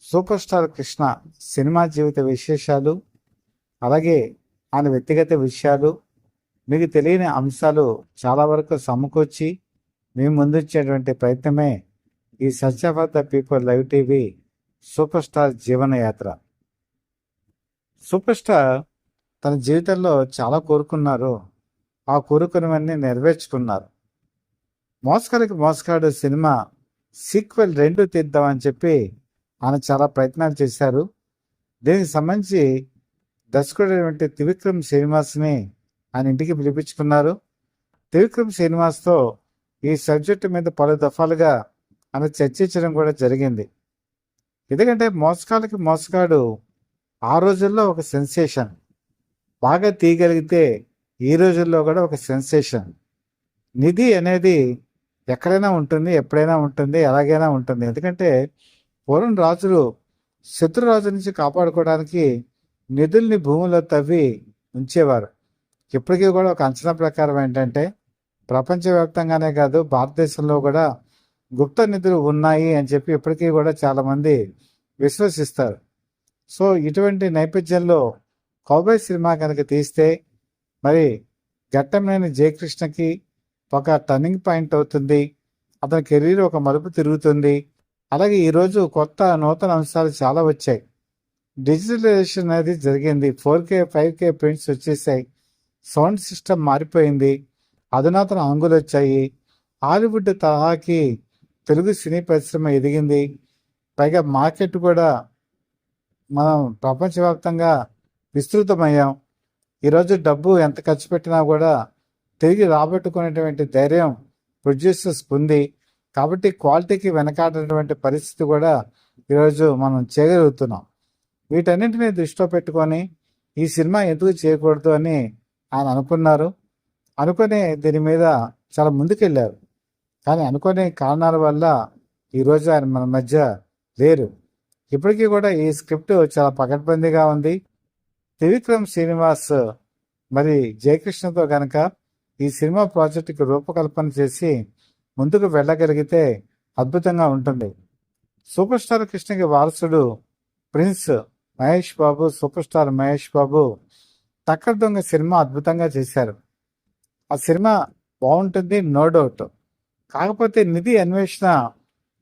Super star Krishna cinema జీవిత విశేషాలు, అలాగే ఆయన వ్యక్తిగత విషయాలు, మీకు తెలియని అంశాలు చాలా వరకు సమకూర్చి మేము ముందుంచేటువంటి ప్రయత్నమే ఈ search for the people live TV super star జీవన యాత్ర. సూపర్ స్టార్ తన జీవితంలో చాలా కోరుకున్నారు. ఆ కోరుకున్నవన్నీ నెరవేర్చుకున్నారు. మోసగాడికి మోసగాడు సినిమా సీక్వెల్ 2 తీద్దామని చెప్పి ఆయన చాలా ప్రయత్నాలు చేశారు. దీనికి సంబంధించి దర్శకుడైనటువంటి త్రివిక్రమ్ శ్రీనివాస్ని ఆయన ఇంటికి పిలిపించుకున్నారు. త్రివిక్రమ్ శ్రీనివాస్తో ఈ సబ్జెక్టు మీద పలు దఫాలుగా ఆయన చర్చించడం కూడా జరిగింది. ఎందుకంటే మోసగాళ్ళకి మోసగాడు ఆ రోజుల్లో ఒక సెన్సేషన్, బాగా తీయగలిగితే ఈ రోజుల్లో కూడా ఒక సెన్సేషన్. నిధి అనేది ఎక్కడైనా ఉంటుంది, ఎప్పుడైనా ఉంటుంది, ఎలాగైనా ఉంటుంది. ఎందుకంటే పూర్వం రాజులు శత్రురాజు నుంచి కాపాడుకోవడానికి నిధుల్ని భూమిలో తవ్వి ఉంచేవారు. ఇప్పటికీ కూడా ఒక అంచనా ప్రకారం ఏంటంటే ప్రపంచవ్యాప్తంగానే కాదు, భారతదేశంలో కూడా గుప్త నిధులు ఉన్నాయి అని చెప్పి ఇప్పటికీ కూడా చాలామంది విశ్వసిస్తారు. సో ఇటువంటి నేపథ్యంలో కౌబాయ్ సినిమా కనుక తీస్తే మరి ఘట్టంనేని జయకృష్ణకి ఒక టర్నింగ్ పాయింట్ అవుతుంది. అతని కెరీర్ ఒక మలుపు తిరుగుతుంది. అలాగే ఈరోజు కొత్త నూతన అంశాలు చాలా వచ్చాయి. డిజిటలైజేషన్ అనేది జరిగింది. 4K 5K ప్రింట్స్ వచ్చేసాయి. సౌండ్ సిస్టమ్ మారిపోయింది. అధునాతన హంగులు వచ్చాయి. హాలీవుడ్ తరహాకి తెలుగు సినీ పరిశ్రమ ఎదిగింది. పైగా మార్కెట్ కూడా మనం ప్రపంచవ్యాప్తంగా విస్తృతమయ్యాం. ఈరోజు డబ్బు ఎంత ఖర్చు పెట్టినా కూడా తిరిగి రాబట్టుకునేటువంటి ధైర్యం ప్రొడ్యూసర్స్కి ఉంది. కాబట్టి క్వాలిటీకి వెనకాడేటువంటి పరిస్థితి కూడా ఈరోజు మనం చేయగలుగుతున్నాం. వీటన్నింటినీ దృష్టిలో పెట్టుకొని ఈ సినిమా ఎందుకు చేయకూడదు అని ఆయన అనుకున్నారు. అనుకుని దీని మీద చాలా ముందుకెళ్ళారు. కానీ అనుకునే కారణాల వల్ల ఈరోజు ఆయన మన మధ్య లేరు. ఇప్పటికీ కూడా ఈ స్క్రిప్ట్ చాలా పకడ్బందీగా ఉంది. త్రివిక్రమ్ శ్రీనివాస్ మరి జయకృష్ణతో కనుక ఈ సినిమా ప్రాజెక్టుకి రూపకల్పన చేసి ముందుకు వెళ్ళగలిగితే అద్భుతంగా ఉంటుంది. సూపర్ స్టార్ కృష్ణకి వారసుడు prince Mahesh Babu, super star Mahesh Babu టక్కర్ దొంగ సినిమా అద్భుతంగా చేశారు. ఆ సినిమా బాగుంటుంది, నో డౌట్. కాకపోతే నిధి అన్వేషణ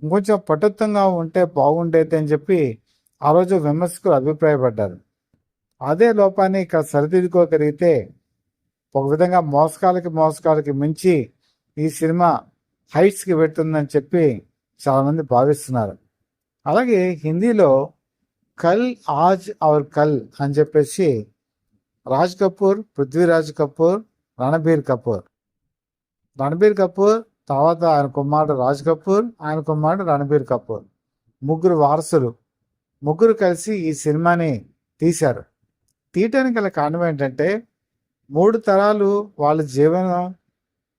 ఇంకొంచెం పటుత్వంగా ఉంటే బాగుండేది అని చెప్పి ఆ రోజు విమర్శకులు అభిప్రాయపడ్డారు. అదే లోపాన్ని ఇక్కడ సరిదిద్దుకోగలిగితే ఒక విధంగా మోసగాళ్ళకి మించి ఈ సినిమా హైట్స్కి పెడుతుందని చెప్పి చాలామంది భావిస్తున్నారు. అలాగే హిందీలో కల్ ఆజ్ ఔర్ కల్ అని చెప్పేసి రాజ్ కపూర్, పృథ్వీరాజ్ కపూర్, రణబీర్ కపూర్ తర్వాత ఆయన కుమారుడు రాజ్ కపూర్, ఆయన కుమారుడు రణబీర్ కపూర్, ముగ్గురు వారసులు, ముగ్గురు కలిసి ఈ సినిమాని తీశారు. తీయటానికి గల కారణం ఏంటంటే 3 తరాలు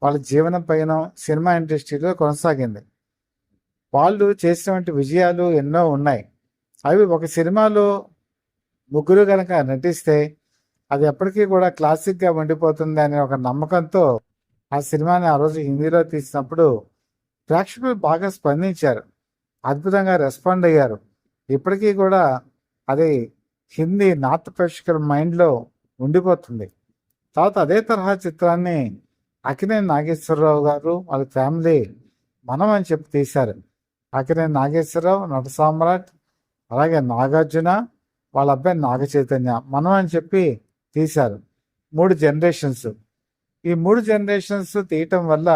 వాళ్ళ జీవనం పైన సినిమా ఇండస్ట్రీలో కొనసాగింది. వాళ్ళు చేసినటువంటి విజయాలు ఎన్నో ఉన్నాయి. అవి ఒక సినిమాలో ముగ్గురు కనుక నటిస్తే అది ఎప్పటికీ కూడా క్లాసిక్గా ఉండిపోతుంది అనే ఒక నమ్మకంతో ఆ సినిమాని ఆ రోజు హిందీలో తీసినప్పుడు ప్రేక్షకులు బాగా స్పందించారు, అద్భుతంగా రెస్పాండ్ అయ్యారు. ఇప్పటికీ కూడా అది హిందీ నార్త్ ప్రేక్షకుల మైండ్లో ఉండిపోతుంది. తర్వాత అదే తరహా చిత్రాన్ని అక్కినేని నాగేశ్వరరావు గారు వాళ్ళ ఫ్యామిలీ మనం అని చెప్పి తీశారు. అక్కినేని నాగేశ్వరరావు, నట సామ్రాట్, అలాగే నాగార్జున, వాళ్ళ అబ్బాయి నాగ చైతన్య మనం అని చెప్పి తీశారు. 3 జనరేషన్స్. ఈ 3 జనరేషన్స్ తీయటం వల్ల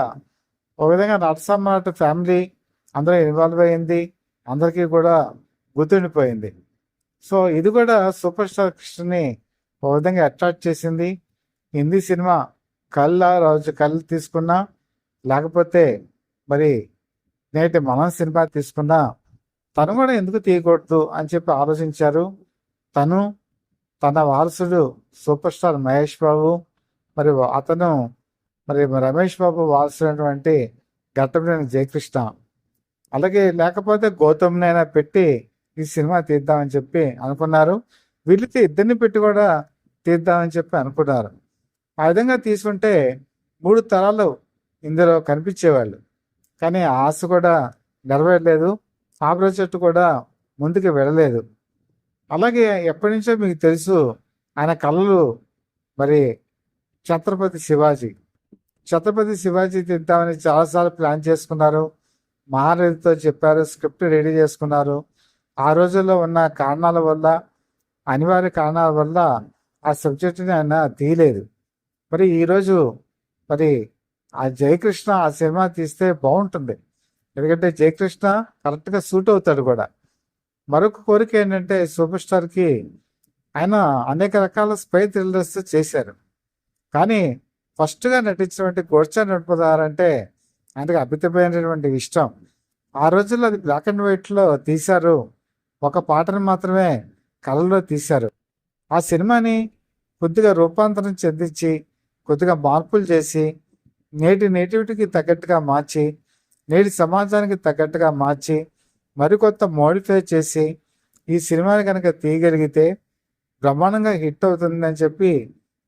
ఒక విధంగా నట సామ్రాట్ ఫ్యామిలీ అందరూ ఇన్వాల్వ్ అయింది, అందరికీ కూడా గుర్తుండిపోయింది. సో ఇది కూడా సూపర్ స్టార్ కృష్ణని ఒక విధంగా అట్రాక్ట్ చేసింది. హిందీ సినిమా కల్ తీసుకున్నా, లేకపోతే మరి నేటి మనం సినిమా తీసుకున్నా తను కూడా ఎందుకు తీయకూడదు అని చెప్పి ఆలోచించారు. తన వారసుడు సూపర్ స్టార్ మహేష్ బాబు, మరి అతను మరి రమేష్ బాబు వారసుడైనటువంటి ఘట్టంనేని జయకృష్ణ, అలాగే లేకపోతే గౌతమ్నైనా పెట్టి ఈ సినిమా తీద్దామని చెప్పి అనుకున్నారు. వీళ్ళకి ఇద్దరిని పెట్టి కూడా తీద్దామని చెప్పి అనుకున్నారు. ఆ విధంగా తీసుకుంటే 3 తరాలు ఇందులో కనిపించేవాళ్ళు. కానీ ఆశ కూడా నెరవేరలేదు. ఆ ప్రాజెక్టు కూడా ముందుకు వెళ్ళలేదు. అలాగే ఎప్పటి నుంచో మీకు తెలుసు ఆయన కళలు మరి ఛత్రపతి శివాజీ. ఛత్రపతి శివాజీ తీద్దామని చాలాసార్లు ప్లాన్ చేసుకున్నారు. మహానటితో చెప్పారు, స్క్రిప్ట్ రెడీ చేసుకున్నారు. ఆ రోజుల్లో ఉన్న కారణాల వల్ల, అనివార్య కారణాల వల్ల ఆ సబ్జెక్టుని ఆయన తీయలేదు. మరి ఈరోజు మరి ఆ జయకృష్ణ ఆ సినిమా తీస్తే బాగుంటుంది. ఎందుకంటే జయకృష్ణ కరెక్ట్గా సూట్ అవుతాడు కూడా. మరొక కోరిక ఏంటంటే సూపర్ స్టార్కి ఆయన అనేక రకాల స్పై థ్రిల్లర్స్ చేశారు. కానీ ఫస్ట్గా నటించినటువంటి గోడ్చా నడుపుదార్ అంటే ఆయనకు అమితమైనటువంటి ఇష్టం. ఆ రోజుల్లో అది బ్లాక్ అండ్ వైట్లో తీశారు. ఒక పాటను మాత్రమే కళలో తీశారు. ఆ సినిమాని కొద్దిగా రూపాంతరం చెందించి, కొద్దిగా మార్పులు చేసి, నేటి నేటివిటీకి తగ్గట్టుగా మార్చి, నేటి సమాజానికి తగ్గట్టుగా మార్చి, మరికొంత మోడిఫై చేసి ఈ సినిమాని కనుక తీయగలిగితే బ్రహ్మాండంగా హిట్ అవుతుందని చెప్పి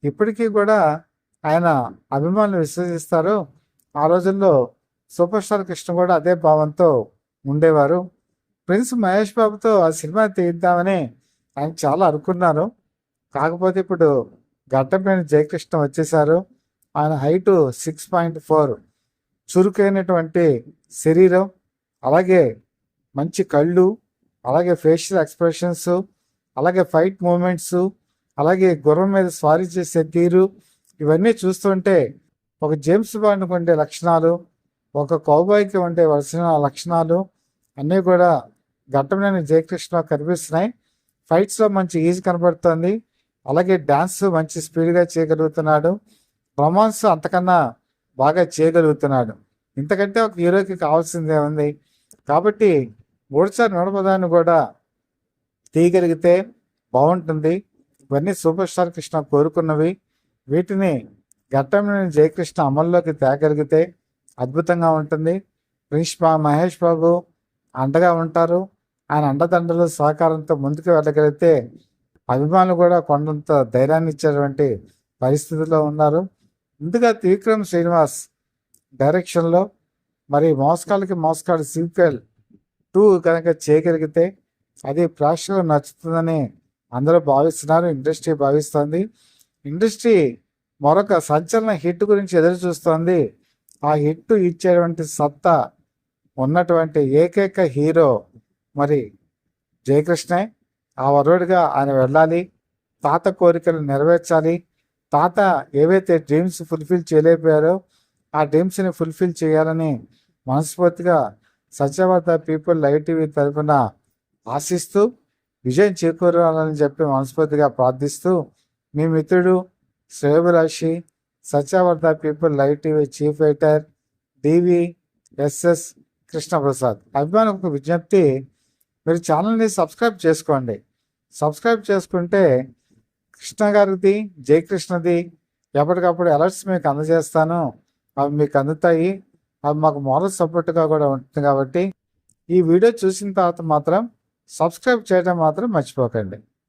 ఇప్పటికీ కూడా ఆయన అభిమానులు విశ్వసిస్తారు. ఆ రోజుల్లో సూపర్ స్టార్ కృష్ణ కూడా అదే భావంతో ఉండేవారు. ప్రిన్స్ మహేష్ బాబుతో ఆ సినిమా తీద్దామని ఆయన చాలా అనుకున్నారు. కాకపోతే ఇప్పుడు గడ్డపైన జయకృష్ణ వచ్చేసారు. ఆయన హైటు 6.4, చురుకైనటువంటి శరీరం, అలాగే మంచి కళ్ళు, అలాగే ఫేషియల్ ఎక్స్ప్రెషన్స్, అలాగే ఫైట్ మూమెంట్స్, అలాగే గుర్రం మీద స్వారీ చేసే తీరు, ఇవన్నీ చూస్తుంటే ఒక జేమ్స్ బాండ్కి ఉండే లక్షణాలు, ఒక కౌబాయ్కి ఉండే వలసిన లక్షణాలు అన్నీ కూడా ఘట్టంలోని జయకృష్ణ కనిపిస్తున్నాయి. ఫైట్స్లో మంచి ఈజ్ కనబడుతుంది. అలాగే డ్యాన్స్ మంచి స్పీడ్గా చేయగలుగుతున్నాడు. రొమాన్స్ అంతకన్నా బాగా చేయగలుగుతున్నాడు. ఇంతకంటే ఒక హీరోకి కావాల్సిందే ఉంది. కాబట్టి మూడుసారి నడపదాన్ని కూడా తీయగలిగితే బాగుంటుంది. ఇవన్నీ సూపర్ స్టార్ కృష్ణ కోరుకున్నవి. వీటిని ఘట్టంలోని జయకృష్ణ అమల్లోకి తేగలిగితే అద్భుతంగా ఉంటుంది. ప్రిన్స్ మహేష్ బాబు అండగా ఉంటారు. ఆయన అండదండలు సహకారంతో ముందుకు వెళ్ళగలిగితే అభిమానులు కూడా కొండంత ధైర్యాన్ని ఇచ్చేటువంటి పరిస్థితుల్లో ఉన్నారు. ముందుగా త్రివిక్రమ్ శ్రీనివాస్ డైరెక్షన్లో మరి మోసగాళ్ళకి మోసగాడు సీక్వెల్ 2 కనుక చేయగలిగితే అది ప్రేక్షకులకు నచ్చుతుందని అందరూ భావిస్తున్నారు. ఇండస్ట్రీ భావిస్తుంది. ఇండస్ట్రీ మరొక సంచలన హిట్ గురించి ఎదురు చూస్తోంది. ఆ హిట్ ఇచ్చేటువంటి సత్తా ఉన్నటువంటి ఏకైక హీరో మరి జయకృష్ణే. ఆ వరుడుగా ఆయన వెళ్ళాలి. తాత కోరికలు నెరవేర్చాలి. తాత ఏవైతే డ్రీమ్స్ ఫుల్ఫిల్ చేయలేకపోయారో ఆ డ్రీమ్స్ని ఫుల్ఫిల్ చేయాలని మనస్ఫూర్తిగా సత్యవార్త పీపుల్ లైవ్ టీవీ తరఫున ఆశిస్తూ విజయం చేకూరాలని చెప్పి మనస్ఫూర్తిగా ప్రార్థిస్తూ మీ మిత్రుడు శ్రేయోభిలాషి Satyavartha people live TV chief editor DVSS Krishnaprasad. అభిమానులకు విజ్ఞప్తి, మీరు ఛానల్ని సబ్స్క్రైబ్ చేసుకోండి. సబ్స్క్రైబ్ చేసుకుంటే కృష్ణ గారిది, జయకృష్ణది ఎప్పటికప్పుడు అలర్ట్స్ మీకు అందజేస్తాను. అవి మీకు అందుతాయి. అవి మాకు మోరల్ సపోర్ట్గా కూడా ఉంటుంది. కాబట్టి ఈ వీడియో చూసిన తర్వాత మాత్రం సబ్స్క్రైబ్ చేయడం మాత్రం మర్చిపోకండి.